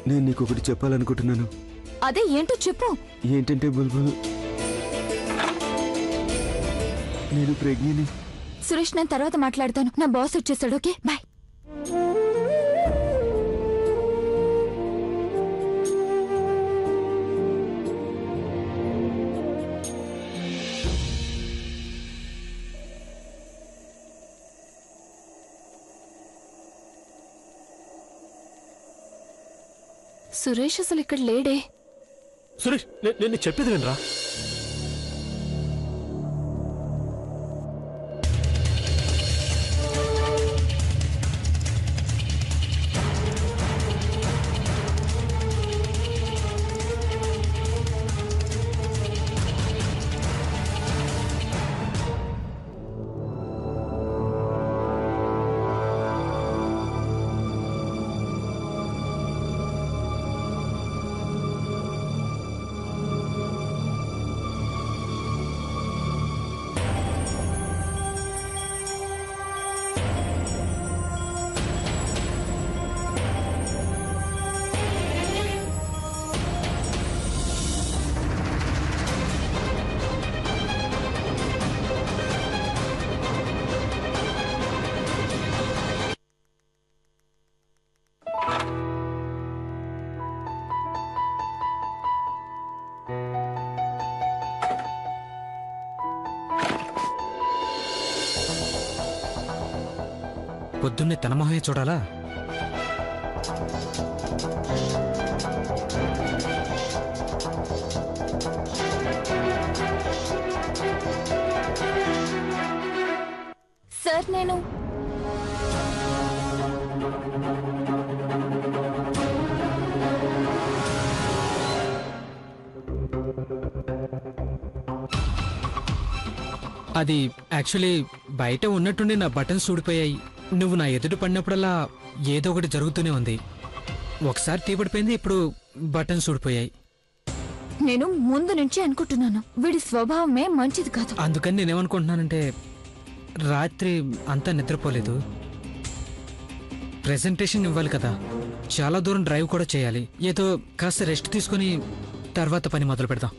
నేను నీకు ఒకటి చెప్పాలనుకుంటున్నాను. అదే ఏంటో చెప్పు. ఏంటంటే బుల్బుల్, నేను ప్రెగ్నెంట్. సురేష్, నేను తర్వాత మాట్లాడతాను. నా బాస్ వచ్చేసాడు. Okay bye. సురేష్ అసలు ఇక్కడ లేడే. సురేష్, నేను చెప్పేది వినరా? పొద్దున్నే తన మొహమే చూడాలా? సార్, నేను అది యాక్చువల్లీ బయట ఉన్నట్టుండి నా బటన్స్ ఊడిపోయాయి. నువ్వు నా ఎదుట పడినప్పుడల్లా ఏదో ఒకటి జరుగుతూనే ఉంది. ఒకసారి తీపడిపోయింది, ఇప్పుడు బటన్స్ ఊడిపోయాయి. నేను ముందు నుంచి అనుకుంటున్నాను, వీడి స్వభావమే మంచిది కాదు. అందుకని నేనేమనుకుంటున్నానంటే, రాత్రి అంతా నిద్రపోలేదు. ప్రెజెంటేషన్ ఇవ్వాలి కదా, చాలా దూరం డ్రైవ్ కూడా చేయాలి. ఏదో కాస్త రెస్ట్ తీసుకుని తర్వాత పని మొదలు పెడదాం.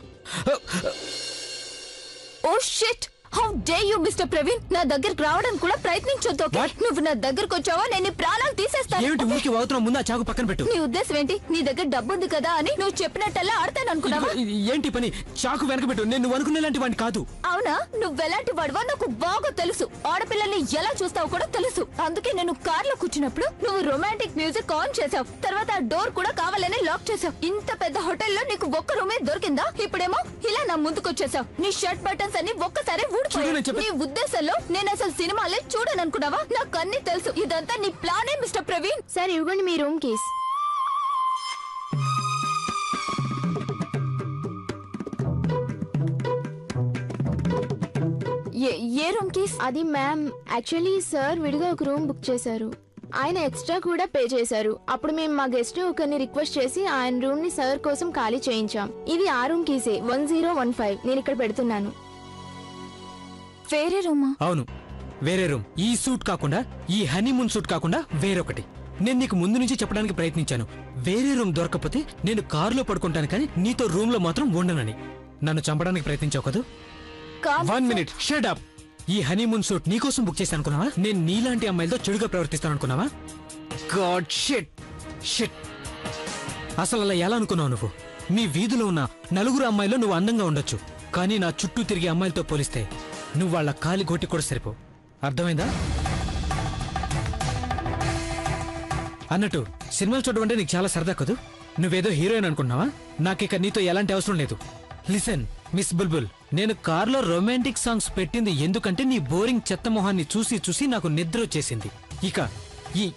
Oh shit! How dare you mister Praveen! నా దగ్గరికి రావడానికి కూడా ప్రయత్నించొద్దు. నువ్వు నా దగ్గరకు వచ్చావా నేను నీ ప్రాణాలు తీసేస్తాను. ఏమిటి ఊరికి వాగుతున్నావు? ముందు ఆ చాకు పక్కన పెట్టు. నీ ఉద్దేశం ఏంటి? నీ దగ్గర డబ్బు ఉంది కదా అని నువ్వు చెప్పినట్టల్లా ఆడతాను అనుకున్నావా? ఏంటి పని? చాకు వెనక పెట్టు. నేను అనుకునేలాంటి వాడిని కాదు. అవునా? నువ్వెలాంటి వాడివో నాకు బాగా తెలుసు. ఆడపిల్లల్ని ఎలా చూస్తావో కూడా తెలుసు. అందుకే నేను కార్ లో కూర్చున్నప్పుడు నువ్వు రొమాంటిక్ మ్యూజిక్ ఆన్ చేసావు. తర్వాత ఆ డోర్ కూడా కావాలనే లాక్ చేసావు. ఇంత పెద్ద హోటల్లో నీకు ఒక్క రూమే దొరికిందా? ఇప్పుడేమో ఇలా నా ముందుకొచ్చేసావు. నీ షర్ట్ బటన్స్ అన్ని ఒక్కసారి ఊడిపోయాయి. నీ ఉద్దేశంలో నేను అసలు సినిమాలే చూడననుకున్నావా? నాకు అన్ని తెలుసు. ఇదంతా నీ ప్లానే మిస్టర్ ప్రవీణ్. సార్, ఇవ్వండి మీ రూమ్ కీస్. ఏ రూమ్ కీస్? అది మ్యామ్, యాక్చువల్లీ సార్ విడిగా ఒక రూమ్ బుక్ చేశారు. ఆయన ఎక్స్ట్రా కూడా పే చేశారు. అప్పుడు మేము మా గెస్ట్ ఒకరిని రిక్వెస్ట్ చేసి ఆయన రూమ్ ని సార్ కోసం ఖాళీ చేయించాం. ఇది ఆ రూమ్ కీసే, 1015. నేను ఇక్కడ పెడుతున్నాను. వేరే రూమా? అవును, వేరే రూమ్. ఈ సూట్ కాకుండా, ఈ హనీమూన్ సూట్ కాకుండా వేరొకటి. నేను నీకు ముందు నుంచి చెప్పడానికి ప్రయత్నించాను, వేరే రూమ్ దొరకకపోతే నేను కారులో పడుకుంటాను కానీ నీతో రూమ్ లో మాత్రం ఉండనని. నన్ను చంపడానికి ప్రయత్నించావు కదా? 1 మినిట్, షట్ అప్. ఈ హనీమూన్ సూట్ నీకోసం బుక్ చేశాను అనుకున్నావా? నేను నీలాంటి అమ్మాయిలతో చెడుగా ప్రవర్తిస్తాను అనుకున్నావా? God shit shit. అసలు అలా ఎలా అనుకున్నావు నువ్వు? నీ వీధిలో ఉన్న నలుగురు అమ్మాయిలో నువ్వు అందంగా ఉండొచ్చు, కానీ నా చుట్టూ తిరిగే అమ్మాయిలతో పోలిస్తే నువ్వు వాళ్ళ కాలి గోటి కూడా సరిపో. అర్థమైందా? అన్నట్టు సినిమాలు చూడడం అంటే నీకు చాలా సరదా కదూ. నువ్వేదో హీరోయిన్ అనుకున్నావా? నాకిక నీతో ఎలాంటి అవసరం లేదు. లిసన్ మిస్ బుల్బుల్, నేను కార్లో రొమాంటిక్ సాంగ్స్ పెట్టింది ఎందుకంటే నీ బోరింగ్ చెత్త మొహాన్ని చూసి చూసి నాకు నిద్ర వచ్చేసింది. ఇక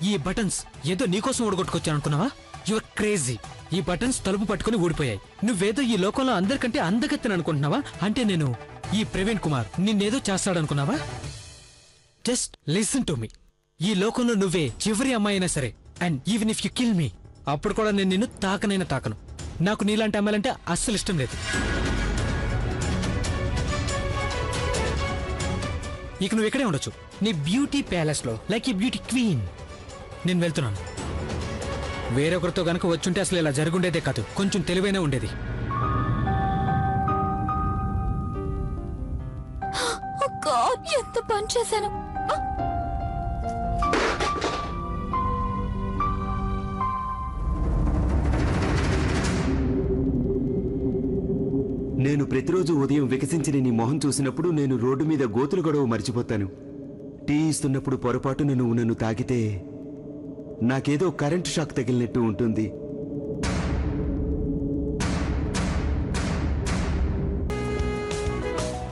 ఈ బటన్స్ ఏదో నీకోసం ఊడగొట్టుకొచ్చాను అనుకున్నావా? Your crazy. ఈ బటన్స్ తలుపు పట్టుకుని ఊడిపోయాయి. నువ్వేదో ఈ లోకంలో అందరికంటే అందగత్తెని అనుకుంటున్నావా? అంటే నేను ఈ ప్రవీణ్ కుమార్ నిన్నేదో చేస్తాడనుకున్నావా? Just listen to me. ఈ లోకంలో నువ్వే చివరి అమ్మాయి అయినా సరే, and even if you kill me, అప్పుడు కూడా నేను నిన్ను తాకనైనా తాకను. నాకు నీలాంటి అమ్మాయిలంటే అస్సలు ఇష్టం లేదు. ఇక నువ్వు ఇక్కడే ఉండొచ్చు, నీ బ్యూటీ ప్యాలెస్ లో, లైక్ ఈ బ్యూటీ క్వీన్. నేను వెళ్తున్నాను. వేరొకరితో గనక వచ్చుంటే అసలు ఇలా జరుగుండేదే కాదు, కొంచెం తెలివైన ఉండేది. God, ఎంత పని చేశాను. నేను ప్రతిరోజు ఉదయం వికసించిన నీ మొహం చూసినప్పుడు నేను రోడ్డు మీద గోతులు గొడవ మర్చిపోతాను. టీ ఇస్తున్నప్పుడు పొరపాటున నువ్వు నన్ను తాకితే నాకేదో కరెంట్ షాక్ తగిలినట్టు ఉంటుంది.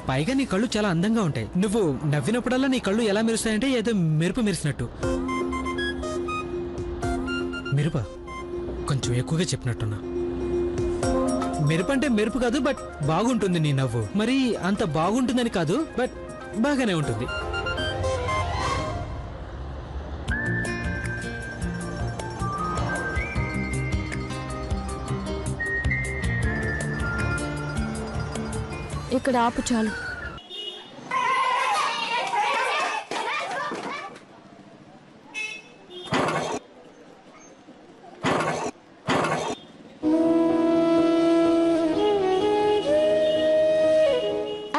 పైగా నీ కళ్ళు చాలా అందంగా ఉంటాయి. నువ్వు నవ్వినప్పుడల్లా నీ కళ్ళు ఎలా మెరుస్తాయంటే ఏదో మెరుపు మెరిసినట్టు. మెరుప కొంచెం ఎక్కువగా చెప్పినట్టున్నా. మెరుపు అంటే మెరుపు కాదు, బట్ బాగుంటుంది నీ నవ్వు. మరి అంత బాగుంటుందని కాదు, బట్ బాగానే ఉంటుంది. ఇక్కడ ఆపు చాలు.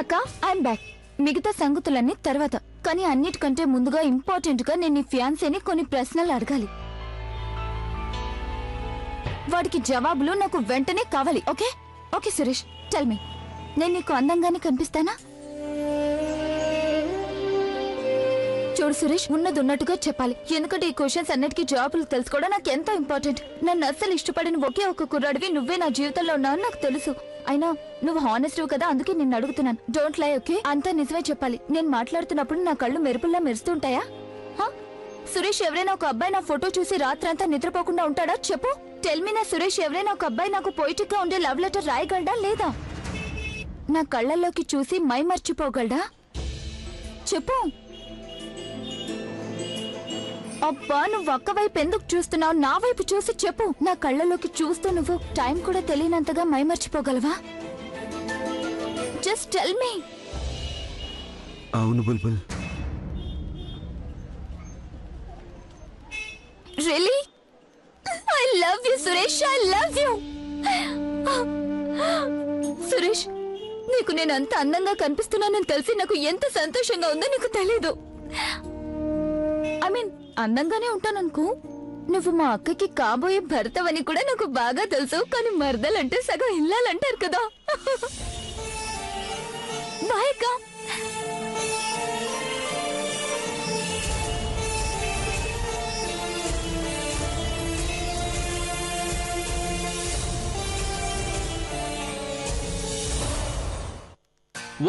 అక్క, ఐఎమ్ బ్యాక్. మిగతా సంగతులన్నీ తర్వాత, కానీ అన్నిటికంటే ముందుగా ఇంపార్టెంట్ గా నేను నీ ఫియాన్సీని కొన్ని ప్రశ్నలు అడగాలి. వాటికి జవాబులు నాకు వెంటనే కావాలి. Okay? Okay Suresh, tell me, నేను నీకు అందంగానే కనిపిస్తానా? చూడు సురేష్, ఉన్నది ఉన్నట్టుగా చెప్పాలి, ఎందుకంటే ఈ క్వశ్చన్స్ అన్నిటికీ జవాబులు తెలుసుకోవడం నాకు ఎంతో ఇంపార్టెంట్. నన్ను అస్సలు ఇష్టపడిన ఒకే ఒక కుర్రాడివి నువ్వే నా జీవితంలో ఉన్నావని నాకు తెలుసు. అయినా నువ్వు హానెస్ట్ కదా, అందుకే నిన్ను అడుగుతున్నాను. Don't lie, okay? అంతా నిజమే చెప్పాలి. నేను మాట్లాడుతున్నప్పుడు నా కళ్ళు మెరుపుల్లా మెరుస్తుంటాయా? సురేష్, ఎవరైనా ఒక అబ్బాయి నా ఫోటో చూసి రాత్రంతా నిద్రపోకుండా ఉంటాడా? చెప్పు. టెల్ మీ, నా సురేష్, ఎవరైనా ఒక అబ్బాయి నాకు పొయిటిక్ గా ఉండే లవ్ లెటర్ రాయగలడా లేదా? నా కళ్ళల్లోకి చూసి మై మర్చిపోగలడా? చెప్పు. అబ్బా, నువ్వు అక్క వైపు ఎందుకు చూస్తున్నావు? నా వైపు చూసి చెప్పు. నా కళ్ళలోకి చూస్తూ నువ్వు టైం కూడా తెలియనంతగా మై మర్చిపోగలవా? Just tell me. అవును Bulbul. Really? I love you Suresh, I love you. Suresh, నీకు నేను అంత అందంగా కనిపిస్తున్నానని తెలిసి నాకు ఎంత సంతోషంగా ఉందో నీకు తెలీదు. ఐ మీన్, అందంగానే ఉంటాననుకో. నువ్వు మా అక్కకి కాబోయే భర్తవని కూడా నాకు బాగా తెలుసు. కానీ మర్దలంటే సగం ఇల్లాలంటారు కదా. బాయ్ అక్క.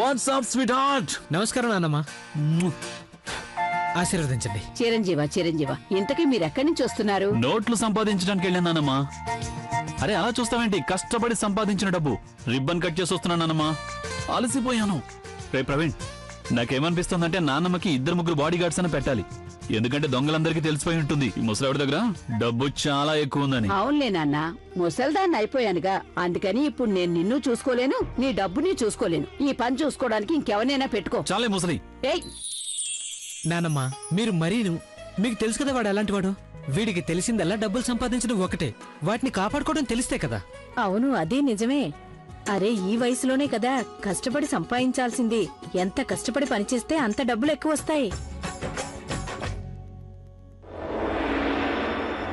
WhatsApp sweet heart. నమస్కారం నాన్నమ్మ, ఆశీర్వదించండి. చిరంజీవ ఇంతకీ మీరెక్కడి నుంచి వస్తున్నారు? నోట్లు సంపాదించడానికి వెళ్ళానమ్మా. అరే అలా చూస్తావేంటి, కష్టపడి సంపాదించిన డబ్బు రిబ్బన్ కట్ చేసి వస్తున్నానమ్మా. అలసిపోయాను. రే ప్రవీణ్, నాకేమనిపిస్తుందంటే నాన్నమ్మకి 2-3 బాడీ గార్డ్స్ అని పెట్టాలి. ఎందుకంటే దొంగలందరికీ తెలిసిపోయి ఉంటుంది ఈ ముసలావిడ దగ్గర డబ్బు చాలా ఎక్కువ ఉందని. అవునులే నాన్న, ముసల్దాన్ని అయిపోయానుగా, అందుకని ఇప్పుడు నేను నిన్ను చూసుకోలేను, నీ డబ్బుని చూసుకోలేను. ఈ పని చూసుకోవడానికి ఇంకెవరినైనా పెట్టుకో. చాలే ముసలి. ఏయ్, నానమ్మ, మీరు మరీను, మీకు తెలుసు కదా వాడు ఎలాంటి వాడు. వీడికి తెలిసిందల్లా డబ్బులు సంపాదించడం ఒకటే, వాటిని కాపాడుకోవడం తెలిస్తే కదా. అవును, అదే నిజమే. అరే, ఈ వయసులోనే కదా కష్టపడి సంపాదించాల్సింది. ఎంత కష్టపడి పనిచేస్తే అంత డబ్బులు ఎక్కువ వస్తాయి.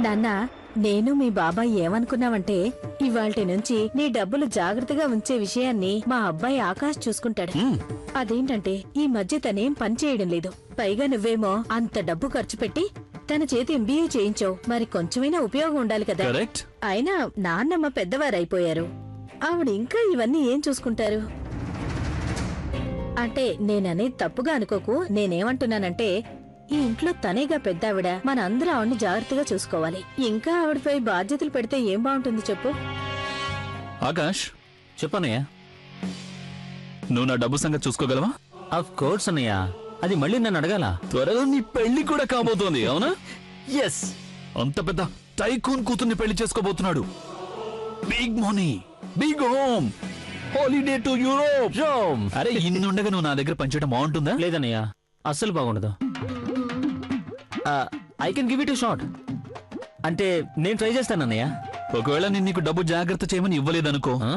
నాన్నా, నేను మీ బాబాయ్ ఏమనుకున్నావంటే ఇవాల్టి నుంచి నీ డబ్బులు జాగ్రత్తగా ఉంచే విషయాన్ని మా అబ్బాయి ఆకాష్ చూసుకుంటాడు. అదేంటంటే ఈ మధ్య తనేం పని చేయడం లేదు. పైగా నువ్వేమో అంత డబ్బు ఖర్చు పెట్టి తన చేతి ఎంబీఏ చేయించావు. మరి కొంచెమైనా ఉపయోగం ఉండాలి కదా. కరెక్ట్. అయినా నాన్నమ్మ పెద్దవారైపోయారు, ఆవిడ ఇంకా ఇవన్నీ ఏం చూసుకుంటారు? అంటే నేననేది తప్పుగా అనుకోకు. నేనేమంటున్నానంటే ఈ ఇంట్లో తనేగా పెద్దావిడ, మన అందరూ ఆవిడ్ని జాగ్రత్తగా చూసుకోవాలి. ఇంకా ఆవిడపై బాధ్యతలు పెడితే ఏం బాగుంటుంది చెప్పు? ఆకాష్, చెప్పనయ్యా, నువ్వు నా డబ్బు సంగతి చూసుకోగలవా? ఆఫ్ కోర్స్ అన్నయ్య, అది మళ్ళీ నన్ను అడగాల. త్వరలో నీ పెళ్లి కూడా కాబోతోంది, అవునా? ఎస్, అంత పెద్ద టైకూన్ కూతుర్ని పెళ్లి చేసుకోబోతున్నాడు. Big money, big home, holiday to Europe. అరే, ఇన్నుండగా నువ్వు నా దగ్గర పనిచేయడం బాగుంటుందా? లేదన్నయ్య, అస్సలు బాగుండదు. I can give it a shot. అంటే నేను ట్రై చేస్తాను అన్నయ్య. ఒకవేళ నేను నీకు డబ్బు జాగ్రత్త చేయమని ఇవ్వలేదనుకో, ఆ?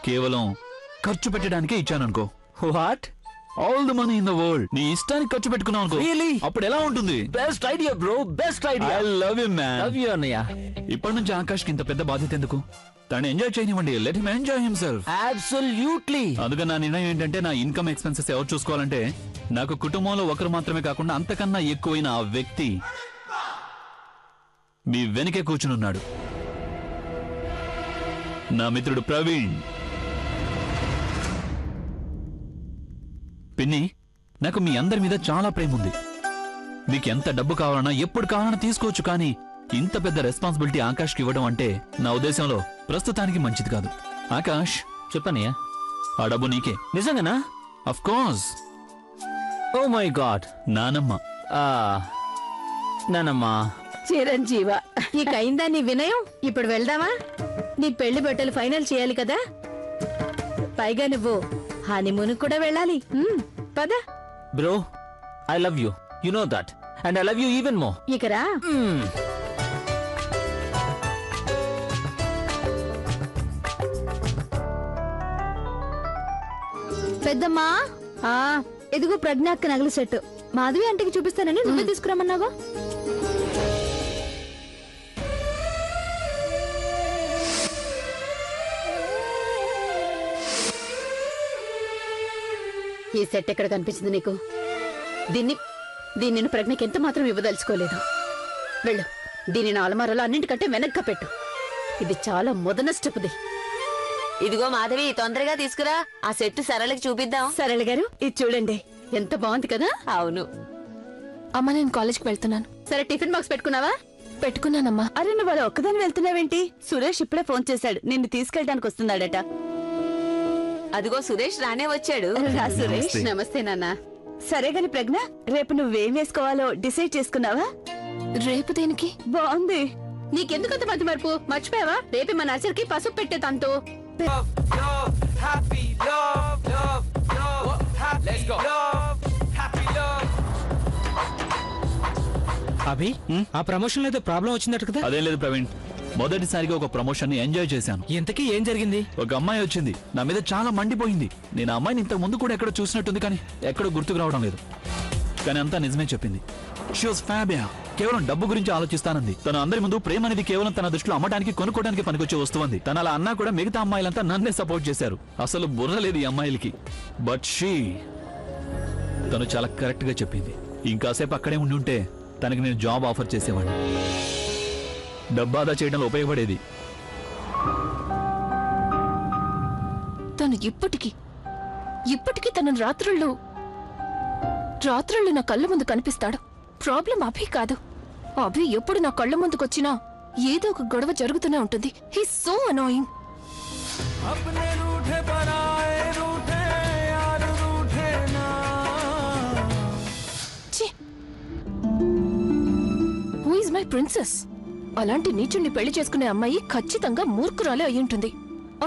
కేవలం ఖర్చు పెట్టడానికే ఇచ్చాననుకో, what? All the money in the world నీ ఇష్టానికి ఖర్చు పెట్టుకున్నావు అనుకో, Really? అప్పుడు ఎలా ఉంటుంది? Best idea bro, best idea. I love you man. Love you అన్నయ్య. ఇప్పటి నుంచి ఆకాష్కి ఇంత పెద్ద బాధ్యత ఎందుకు? తను ఎంజాయ్ చేయనివ్వండి, let him enjoy himself. Absolutely. అందుకని నా నిర్ణయం ఏంటంటే, నా ఇన్కమ్ ఎక్స్పెన్సెస్ ఎవరు చూసుకోవాలంటే, నాకు కుటుంబంలో ఒకరు మాత్రమే కాకుండా అంతకన్నా ఎక్కువైన ఆ వ్యక్తి మీ వెనకే కూర్చునున్నాడు, నా మిత్రుడు ప్రవీణ్. పిన్ని, నాకు మీ అందరి మీద చాలా ప్రేమ ఉంది. మీకు ఎంత డబ్బు కావాలన్నా ఎప్పుడు కావాలన్నా తీసుకోవచ్చు, కానీ ఇంత పెద్ద రెస్పాన్సిబిలిటీ ఆకాష్కి ఇవ్వడం అంటే నా ఉద్దేశంలో ప్రస్తుతానికి మంచిది కాదు. ఆకాష్, చెప్పన్నయ్య. ఆ డబ్బు నీకే. నిజంగానా? Of course. Oh my god. నానమ్మ. నానమ్మా. చిరంజీవ. ఇక అయిందా నీ వినయం? ఇప్పుడు వెళ్దామా? నీ పెళ్లి బట్టలు ఫైనల్ చేయాలి కదా, పైగా నువ్వు హనీమూన్ కూడా వెళ్ళాలి. పద. Bro, I love you, you know that, and I love you even more. ఇకరా. పెద్దమ్మా, ఎదుగు ప్రజ్ఞాక్క నగలు సెట్ మాధవి అంటికి చూపిస్తానని నువ్వే తీసుకురామన్నావా? ఈ సెట్ ఎక్కడ కనిపించింది నీకు? దీన్ని నేను ప్రజ్ఞకి ఎంత మాత్రం ఇవ్వదలుచుకోలేదు. వెళ్ళు, దీన్ని నా అలమారలో అన్నింటికంటే వెనక్కి పెట్టు. ఇది చాలా మొదనష్టపుది. ఇదిగో మాధవి, తొందరగా తీసుకురా, ఆ సెట్ సరళకి చూపిద్దాం. సరళ గారు, ఇది చూడండి, ఎంత బాగుంది కదా? అవును. అమ్మ, నేను కాలేజ్కి వెళ్తున్నాను. సరే, టిఫిన్ బాక్స్ పెట్టుకున్నావా? పెట్టుకున్నానమ్మా. అరే, నువ్వు అలా ఒక్కదాన్ని వెళ్తున్నావేంటి? సురేష్ ఇప్పుడే ఫోన్ చేశాడు, నిన్ను తీసుకెళ్ళడానికి వస్తున్నాడట. అదిగో సురేష్ రానే వచ్చాడు. రా సురేష్. నమస్తే నాన్న. సరే గాని ప్రజ్ఞ, రేపు నువ్వేం వేసుకోవాలో డిసైడ్ చేసుకున్నావా? రేపు దేనికి? బాగుంది. నీకెందుకంత మధ్య మరుపు? మర్చిపోయావా? రేపు మా నర్సరికి పసుపు పెట్టే తంతు. అభి, ఆ ప్రమోషన్ లో ఏదో ప్రాబ్లం వచ్చిందట కదా? అదేం లేదు ప్రవీణ్, మొదటిసారిగా ఒక ప్రమోషన్ ని ఎంజాయ్ చేశాను. ఇంతకీ ఏం జరిగింది? ఒక అమ్మాయి వచ్చింది, నా మీద చాలా మండిపోయింది. నేను ఆ అమ్మాయిని ఇంతకు ముందు కూడా ఎక్కడో చూసినట్టుంది, కానీ ఎక్కడో గుర్తుకు రావడం లేదు. కానీ అంతా నిజమే చెప్పింది. She was Fabia. కేవలం డబ్బు గురించి ఆలోచిస్తానంది. తను అందరి ముందు ప్రేమ అనేది కేవలం తన దృష్టిలో అమ్మడానికి, కొనుక్కోవడానికి పనికొచ్చే వస్తువుంది. తన అలా అన్నా కూడా మిగతా అమ్మాయిలంతా నన్నే సపోర్ట్ చేశారు. అసలు బుర్ర లేదు ఈ అమ్మాయిలకి. బట్ తను చాలా కరెక్ట్ గా చెప్పింది. ఇంకాసేపు అక్కడే ఉండి ఉంటే తనకి నేను జాబ్ ఆఫర్ చేసేవాడిని. డబ్బు ఆదా చేయడంలో ఉపయోగపడేది. తను ఇప్పటికీ తన రాత్రుళ్ళు నా కళ్ళ ముందు కనిపిస్తాడు. ప్రాబ్లం అభి కాదు. అభి ఎప్పుడు నా కళ్ళ ముందుకొచ్చినా ఏదో ఒక గొడవ జరుగుతూనే ఉంటుంది. He so annoying. Who is my princess? అలాంటి నీచుణ్ణి పెళ్లి చేసుకునే అమ్మాయి ఖచ్చితంగా మూర్ఖురాలే అయి ఉంటుంది.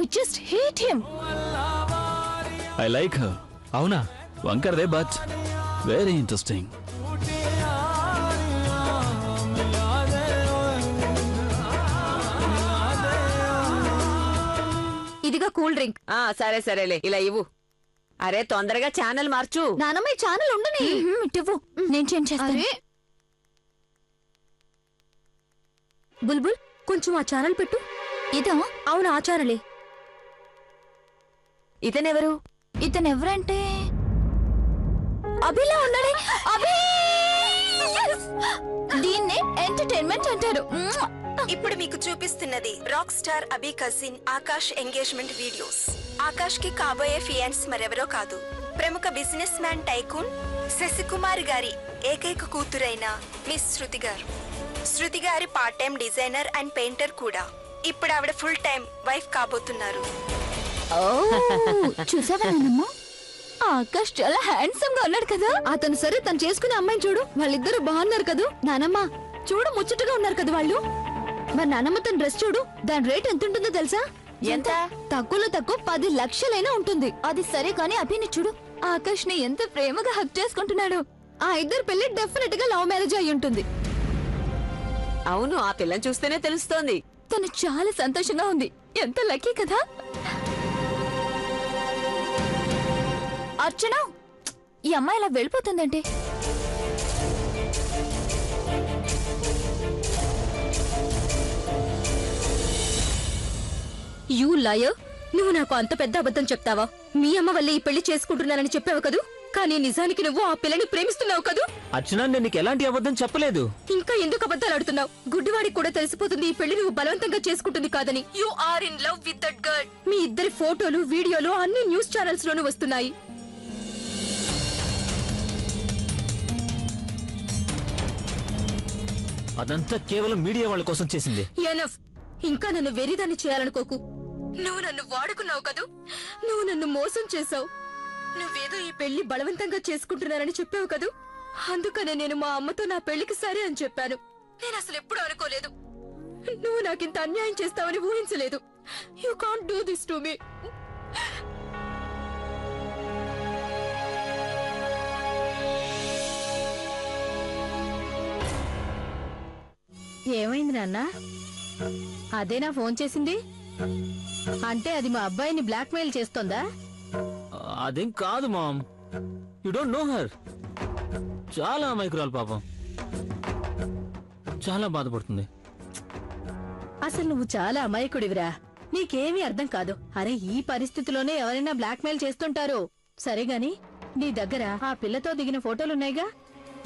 I just hate him. I like her. అవునా? వంకర్దే, బట్ వెరీ ఇంట్రెస్టింగ్. ఇదిగా కూల్ డ్రింక్. సరే సరేలే, ఇలా ఇవ్వు. అరే, తొందరగా ఛానల్ మార్చు. నానమ్మ, ఈ ఛానల్ ఉండని. ఇవ్వు, నేను చేంజ్ చేస్తాను. బుల్బుల్, కొంచెం ఆ ఛానల్ పెట్టు. ఇదా? అవును, ఆ ఛానలే. ఇతనెవరు? ఇతనెవరంటే అభిలా ఉన్నాడే. అభి! దీన్నే ఎంటర్టైన్మెంట్ అంటారు. ఇప్పుడు మీకు చూపిస్తున్నది rock star Abhi cousin Akash engagement videos. Akash కి కాబోయే ఫియాన్స్ మరెవరో కాదు, ప్రముఖ బిజినెస్ మ్యాన్ టైకూన్ శశికుమార్ గారి ఏకైక కూతురైన మిస్ శృతి గారు. శృతి గారి part time designer and painter కూడా. ఇప్పుడు ఆవిడ ఫుల్ టైం వైఫ్ కాబోతున్నారు. చూసావా నానమ్మ? ఆకాష్ చాలా హ్యాండ్సమ్ గా ఉన్నాడు కదా. అతను సరే, తను చేసుకునే అమ్మాయిని చూడు, వాళ్ళిద్దరు బాగున్నారు కదా. నానమ్మ చూడు, ముచ్చటగా ఉన్నారు కదా వాళ్ళు. మరి నానమ్మ తన డ్రెస్ చూడు, దాని రేట్ ఎంత ఉంటుందో తెలుసా? ఎంత? తక్కువలో తక్కువ 10 లక్షలైనా ఉంటుంది. అది సరే కానీ అభిని చూడు, ఆకాష్ ని ఎంత ప్రేమగా హక్ చేసుకుంటున్నాడు. ఆ ఇద్దరు పెళ్లి డెఫినెట్ గా లవ్ మ్యారేజ్ అయి ఉంటుంది. అవును, ఆ పిల్లని చూస్తేనే తెలుస్తోంది. తను చాలా సంతోషంగా ఉంది. ఎంత లక్కీ కదా. అర్చన, ఈ అమ్మాయి ఇలా వెళ్ళిపోతుందంటే యూ లయర్, నువ్వు నాకు అంత పెద్ద అబద్ధం చెప్తావా? మీ అమ్మ వల్లే ఈ పెళ్లి చేసుకుంటున్నానని చెప్పావు కదూ, కానీ నిజానికి నువ్వు ఆ పిల్లని ప్రేమిస్తున్నావు కదూ. అర్చన, నేను నీకు ఎలాంటి అబద్ధం చెప్పలేదు. ఇంకా ఎందుకు అబద్ధాలు ఆడుతున్నావు? గుడ్డివాడికి కూడా తెలిసిపోతుంది ఈ పెళ్లి నువ్వు బలవంతంగా చేసుకుంటుంది కాదని. You are in love with that girl. మీ ఇద్దరి ఫోటోలు, వీడియోలు అన్ని న్యూస్ ఛానల్స్ లోనూ వస్తున్నాయి. అదంతా కేవలం మీడియా వాళ్ళ కోసం చేసింది. ఎనఫ్. ఇంకా నన్ను వెరిదాన్ని చేయాలనుకోకు. నువ్వు నన్ను వాడుకున్నావు కదూ, నువ్వు నన్ను మోసం చేశావు. నువ్వేదో ఈ పెళ్లి బలవంతంగా చేసుకుంటున్నారని చెప్పావు కదూ, అందుకనే నేను మా అమ్మతో నా పెళ్లికి సరే అని చెప్పాను. నేను అసలు ఎప్పుడూ అనుకోలేదు నువ్వు నాకింత అన్యాయం చేస్తావని ఊహించలేదు. You can't do this to me. ఏమైంది నాన్న? అదేనా ఫోన్ చేసింది? అంటే అది మా అబ్బాయిని బ్లాక్మెయిల్ చేస్తోందా? అదేం కాదు mom, you don't know her. చాలా అమాయకురాలు పాపం, చాలా బాధపడుతుంది. అసలు నువ్వు చాలా అమాయకుడివిరా, నీకేమీ అర్థం కాదు. అరే, ఈ పరిస్థితిలోనే ఎవరైనా బ్లాక్మెయిల్ చేస్తుంటారు. సరేగాని నీ దగ్గర ఆ పిల్లతో దిగిన ఫోటోలున్నాయిగా,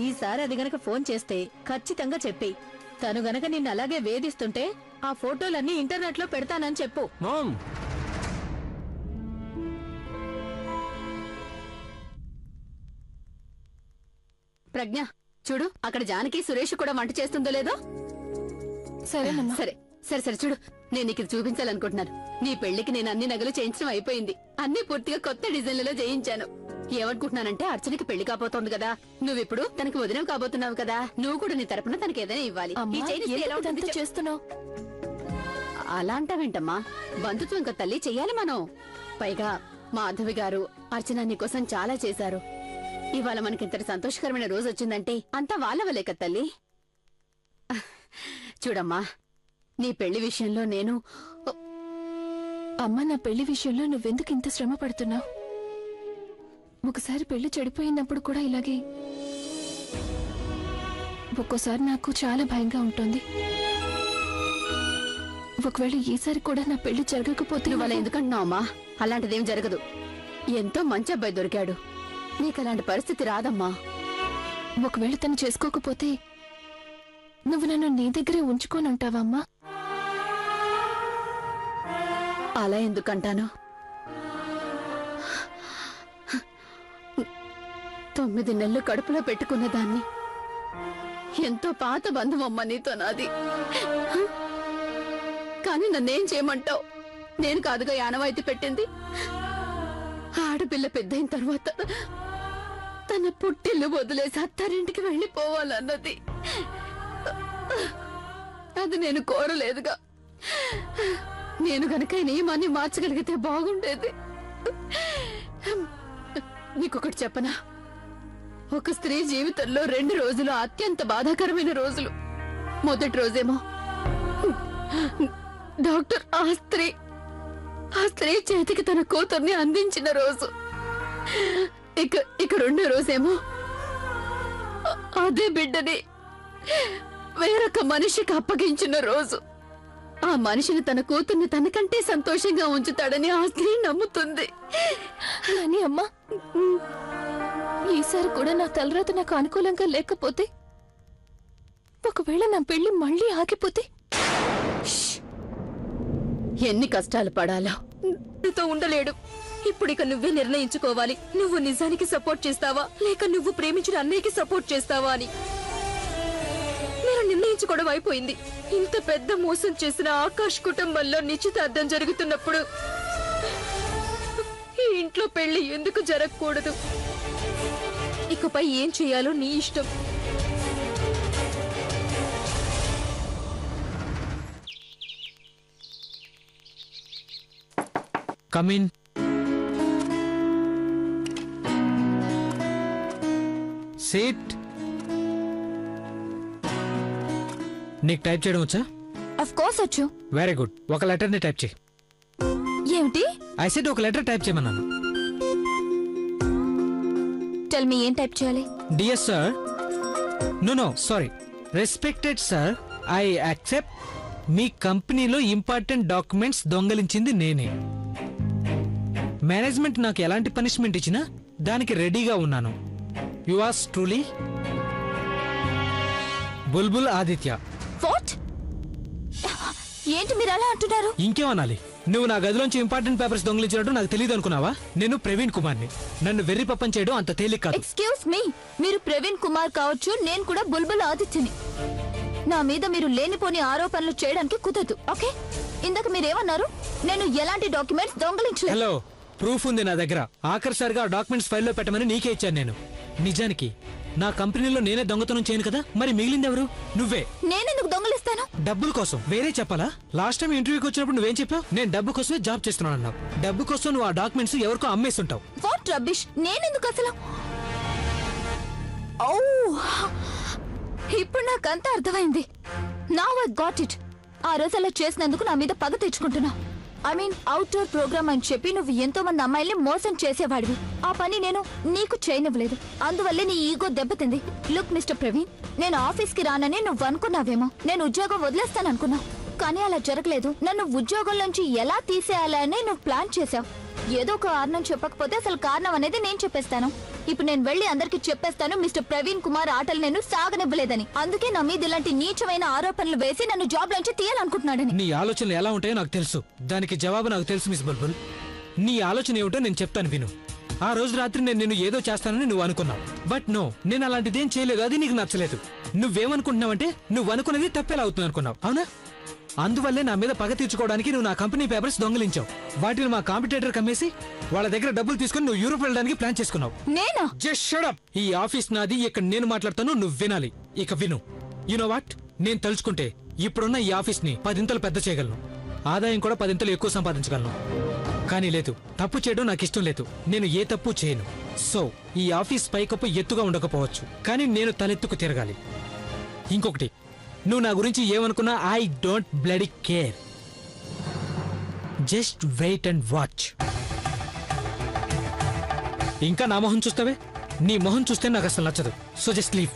ఈసారి అది గనక ఫోన్ చేస్తే ఖచ్చితంగా చెప్పేయ్. తను గనక నిన్ను అలాగే వేధిస్తుంటే ఆ ఫోటోలన్నీ ఇంటర్నెట్ లో పెడతానని చెప్పు. మామ్, ప్రజ్ఞ, చూడు అక్కడ జానకి సురేష్ కూడా వంట చేస్తుందో లేదో. సరేనమ్మా. సరే సరే సరే చూడు, నేను నీకు ఇది చూపించాలనుకుంటున్నాను. నీ పెళ్లికి నేను అన్ని నగలు చేయించడం అయిపోయింది. అన్ని పూర్తిగా కొత్త డిజైన్లలో చేయించాను. ఏమనుకుంటున్నానంటే అర్చనకి పెళ్లి కాబోతోంది కదా, నువ్విప్పుడు తనకి వదినం కాబోతున్నావు కదా, నువ్వు కూడా నీ తరపున తనకి ఏదైనా ఇవ్వాలి. ఈ చైన్ ఇస్తే ఎలా ఉంటుంది చేస్తున్నావు? అలా అంటావేంటమ్మా? బంధుత్వం ఇంకా తల్లి చెయ్యాలి మనం. పైగా మాధవి గారు అర్చన నీకోసం చాలా చేశారు. ఇవాళ మనకింతటి సంతోషకరమైన రోజు వచ్చిందంటే అంతా వాళ్ళ వల్లే కదా తల్లి. చూడమ్మా, నీ పెళ్లి విషయంలో నేను అమ్మ, నా పెళ్లి విషయంలో నువ్వెందుకు ఇంత శ్రమ పడుతున్నావు? ఒకసారి పెళ్లి చెడిపోయినప్పుడు కూడా ఇలాగే. ఒక్కోసారి నాకు చాలా భయంగా ఉంటుంది. ఒకవేళ ఈసారి కూడా నా పెళ్లి జరగకపోతే నువ్వు అలా ఎందుకంటున్నావు అమ్మా? అలాంటిదేం జరగదు. ఎంతో మంచి అబ్బాయి దొరికాడు, నీకు అలాంటి పరిస్థితి రాదమ్మా. ఒకవేళ తను చేసుకోకపోతే నువ్వు నన్ను నీ దగ్గరే ఉంచుకొని ఉంటావా అమ్మా? అలా ఎందుకంటాను? 9 నెలలు కడుపులో పెట్టుకున్న దాన్ని, ఎంతో పాత బంధం అమ్మ నీతో నాది. కానీ నన్నేం చేయమంటావు? నేను కాదుగా ఆనవాయితీ పెట్టింది. ఆడపిల్ల పెద్దయిన తర్వాత తన పుట్టిల్లు వదిలేసి అత్తారింటికి వెళ్ళిపోవాలన్నది. అది నేను కోరలేదుగా. నేను గనక ఈ నియమాన్ని మార్చగలిగితే బాగుండేది. నీకొకటి చెప్పనా? ఒక స్త్రీ జీవితంలో 2 రోజులు అత్యంత బాధాకరమైన రోజులు. మొదటి రోజేమో డాక్టర్ ఆ స్త్రీ చేతికి తన కూతుర్ని అందించిన రోజు. ఇక రెండో రోజేమో అదే బిడ్డని వేరొక మనిషికి అప్పగించిన రోజు. ఆ మనిషిని తన కూతుర్ని తనకంటే సంతోషంగా ఉంచుతాడని ఆ స్త్రీ నమ్ముతుంది. కానీ అమ్మా, ఈసారి కూడా నా తలరాత నాకు అనుకూలంగా లేకపోతే, ఒకవేళ నా పెళ్లి మళ్ళీ ఆగిపోతే ఎన్ని కష్టాలు పడాలో. నీతో ఉండలేడు. ఇప్పుడు ఇక నువ్వే నిర్ణయించుకోవాలి. నువ్వు నిజానికి సపోర్ట్ చేస్తావా, లేక నువ్వు ప్రేమించిన అన్నయ్యకి సపోర్ట్ చేస్తావా అని. నేను నిర్ణయించుకోవడం అయిపోయింది. ఇంత పెద్ద మోసం చేసిన ఆకాష్ కుటుంబంలో నిశ్చితార్థం జరుగుతున్నప్పుడు ఈ ఇంట్లో పెళ్లి ఎందుకు జరగకూడదు? ఇకపై ఏం చేయాలో నీ ఇష్టం. Come in. Sit. నీకు టైప్ చేయడం వచ్చా? అఫ్ కోర్స్ వచ్చు. Very good. ఒక లెటర్ని టైప్ చేయి. ఏమిటి? ఐ సెడ్ ఒక లెటర్ టైప్ చేయమన్నాను. టెల్ మీ, ఏం టైప్ చేయాలి? Dear sir, no sorry, respected sir, I accept మీ కంపెనీలో ఇంపార్టెంట్ డాక్యుమెంట్స్ దొంగలించింది నేనే. మేనేజ్మెంట్ నాకు ఎలాంటి పనిష్మెంట్ ఇచ్చినా దానికి రెడీగా ఉన్నాను. Yours truly Bulbul Aditya. What? ఏంటి మీరు అలా అంటున్నారు? ఇంకేమనాలి? నువ్వు నా గదిలోంచి ఇంపార్టెంట్ పేపర్స్ దొంగిలించినట్టు నాకు తెలియదు అనుకున్నావా? నేను ప్రవీణ్ కుమార్ని. నన్ను వెర్రి పప్పం చేయడం అంత తేలిక కాదు. ఎక్స్క్యూజ్ మీ, మీరు ప్రవీణ్ కుమార్ కావచ్చు, నేను కూడా బుల్బుల్ ఆదిత్యని. నా మీద మీరు లేనిపోని ఆరోపణలు చేయడానికి కుదరదు. ఓకే, ఇందాక మీరేమన్నారు? నేను ఎలాంటి డాక్యుమెంట్స్ దొంగలించలేదు. హలో, ప్రూఫ్ ఉంది నా దగ్గర. ఆఖరిసారిగా డాక్యుమెంట్స్ ఫైల్లో పెట్టమని నీకే ఇచ్చాను నేను. నిజానికి నా కంపెనీలో నేనే దొంగతనం చేయను కదా, మరి మిగిలిందెవరు? నువ్వే. నేనెందుకు దొంగలిస్తాను? డబ్బుల కోసం. వేరే చెప్పాలా? లాస్ట్ టైం ఇంటర్వ్యూకి వచ్చినప్పుడు నువ్వేం చెప్పావు? నేను డబ్బు కోసమే జాబ్ చేస్తున్నాను అన్నావు. డబ్బు కోసం నువ్వు ఆ డాక్యుమెంట్స్ ఎవరికో అమ్మేస్తుంటావు. What rubbish! నేనెందుకు అసలు? ఓ, ఇప్పుడు నాకంతా అర్థమైంది. Now I got it. ఆ రోజు అలా చేసినందుకు నా మీద పగ తెచ్చుకుంటున్నా. ఐ మీన్ అవుట్డోర్ ప్రోగ్రామ్ అని చెప్పి నువ్వు ఎంతో మంది అమ్మాయిల్ని మోసం చేసేవాడివి. ఆ పని నేను నీకు చేయనివ్వలేదు. అందువల్లే నీ ఈగో దెబ్బతింది. లుక్ మిస్టర్ ప్రవీణ్, నేను ఆఫీస్కి రానని నువ్వు అనుకున్నావేమో. నేను ఉద్యోగం వదిలేస్తాననుకున్నావు, కానీ అలా జరగలేదు. నన్ను ఉద్యోగం నుంచి ఎలా తీసేయాలని నువ్వు ప్లాన్ చేశావు. ఏదో ఒక కారణం చెప్పకపోతే అసలు కారణం అనేది నేను చెప్పేస్తాను. ఇప్పుడు నేను వెళ్లి అందరికి చెప్పేస్తాను మిస్టర్ ప్రవీణ్ కుమార్ ఆటలు నేను సాగనివ్వలేదని. అందుకే నా మీద ఇలాంటి నీచమైన ఆరోపణలు వేసి నన్ను జాబ్ లోంచి తీయాలనుకుంటున్నాడని. నీ ఆలోచనలు ఎలా ఉంటాయో నాకు తెలుసు. దానికి జవాబు నాకు తెలుసు మిస్ బుల్బుల్. నీ ఆలోచన ఏమిటో నేను చెప్తాను విను. ఆ రోజు రాత్రి నేను నిన్ను ఏదో చేస్తానని నువ్వు అనుకున్నావు. బట్ నో, నేను అలాంటిదేం చేయలేదు. అది నీకు నచ్చలేదు. నువ్వేమనుకుంటున్నావంటే నువ్వు అనుకున్నది తప్పేలా అవుతుంది అనుకున్నావు, అవునా? అందువల్లే నా మీద పగ తీర్చుకోవడానికి నువ్వు నా కంపెనీ పేపర్స్ దొంగిలించావు. వాటిని మా కాంపిటేటర్ కమ్మేసి వాళ్ళ దగ్గర డబ్బులు తీసుకుని నువ్వు యూరోప్ వెళ్ళడానికి ప్లాన్ చేసుకున్నావు. నేనా? Just shut up. ఈ ఆఫీస్ నాది. ఇక్కడ నేను మాట్లాడతాను, నువ్వు వినాలి. ఇక విను. యు నో వాట్, నేను తలుచుకుంటే ఇప్పుడున్న ఈ ఆఫీస్ ని 10 ఇంతలు పెద్ద చేయగలను. ఆదాయం కూడా 10 ఇంతలు ఎక్కువ సంపాదించగలను. కానీ లేదు, తప్పు చేయడం నాకు ఇష్టం లేదు. నేను ఏ తప్పు చేయను. సో ఈ ఆఫీస్ పైకప్పు ఎత్తుగా ఉండకపోవచ్చు, కానీ నేను తలెత్తుకు తిరగాలి. ఇంకొకటి, నువ్వు నా గురించి ఏమనుకున్నా I don't bloody care. Just wait and watch. ఇంకా నా మొహం చూస్తావే? నీ మొహం చూస్తే నాకు అసలు నచ్చదు. So just leave.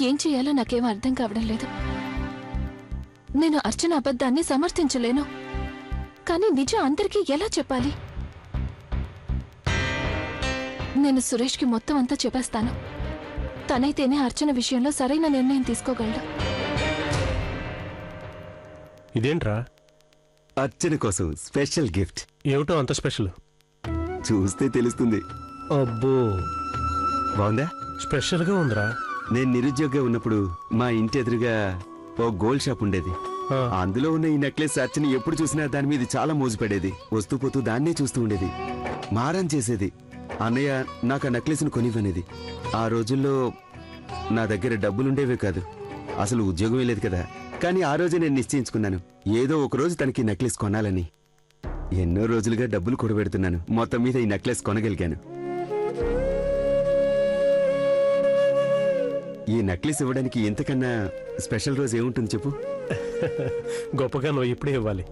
ఏం చేయాలో నాకేం అర్థం కావడం లేదు. నేను అర్చన అబద్ధాన్ని సమర్థించలేను, కానీ నిజం అందరికీ ఎలా చెప్పాలి? నేను సురేష్కి మొత్తం అంతా చెప్పేస్తాను. తనైతేనే అర్చన విషయంలో సరైన నిర్ణయం తీసుకోగలడు. ఇదేంట్రా? అర్చన కోసం స్పెషల్ గిఫ్ట్. ఏమిటో అంత స్పెషల్? చూస్తే తెలుస్తుంది. అబ్బో, బాగుందా? స్పెషల్ గా ఉందిరా. నేను నిరుద్యోగిగా ఉన్నప్పుడు మా ఇంటి ఎదురుగా ఓ గోల్డ్ షాప్ ఉండేది. అందులో ఉన్న ఈ నెక్లెస్ అర్చన ఎప్పుడు చూసినా దాని మీద చాలా మోజు పడేది. వస్తూ పోతూ దాన్నే చూస్తూ ఉండేది. మారం చేసేది. అన్నయ్య నాకు ఆ నెక్లెస్ను కొనివ్వనేది. ఆ రోజుల్లో నా దగ్గర డబ్బులుండేవే కాదు, అసలు ఉద్యోగమే లేదు కదా. కానీ ఆ రోజే నేను నిశ్చయించుకున్నాను, ఏదో ఒక రోజు తనకి నెక్లెస్ కొనాలని. ఎన్నో రోజులుగా డబ్బులు కూడబెడుతున్నాను. మొత్తం మీద ఈ నెక్లెస్ కొనగలిగాను. ఈ నెక్లెస్ ఇవ్వడానికి ఇంతకన్నా స్పెషల్ రోజు ఏముంటుంది చెప్పు? గొప్పగా నువ్వు ఇప్పుడే ఇవ్వాలి.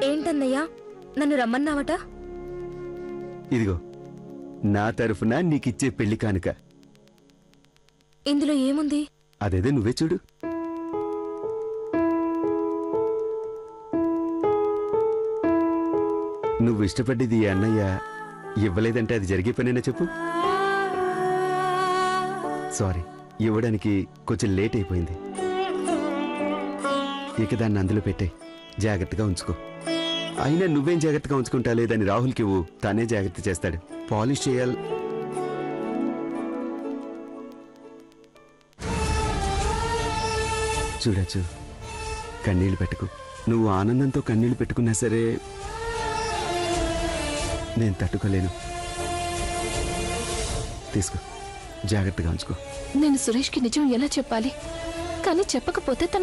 ఏంటన్నయ్యా, నన్ను రమ్మన్నావట? ఇదిగో నా తరఫున నీకిచ్చే పెళ్లి కానుక. ఇందులో ఏముంది? అదేదో నువ్వే చూడు. నువ్వు ఇష్టపడ్డది ఈ అన్నయ్య ఇవ్వలేదంటే అది జరిగే పనేనా చెప్పు? సారీ, ఇవ్వడానికి కొంచెం లేట్ అయిపోయింది. ఇక దాన్ని అందులో పెట్టే, జాగ్రత్తగా ఉంచుకో. అయినా నువ్వేం జాగ్రత్తగా ఉంచుకుంటా లేదని రాహుల్కి ఇవ్వు, తానే జాగ్రత్త చేస్తాడు. పాలిష్ చేయాలి. చూడచ్చు, కన్నీళ్లు పెట్టుకు. నువ్వు ఆనందంతో కన్నీళ్లు పెట్టుకున్నా సరే నేను తట్టుకోలేను. తీసుకో, జాగ్రత్తగా ఉంచుకో. నేను సురేష్కి నిజం ఎలా చెప్పాలి? కానీ చెప్పకపోతే తన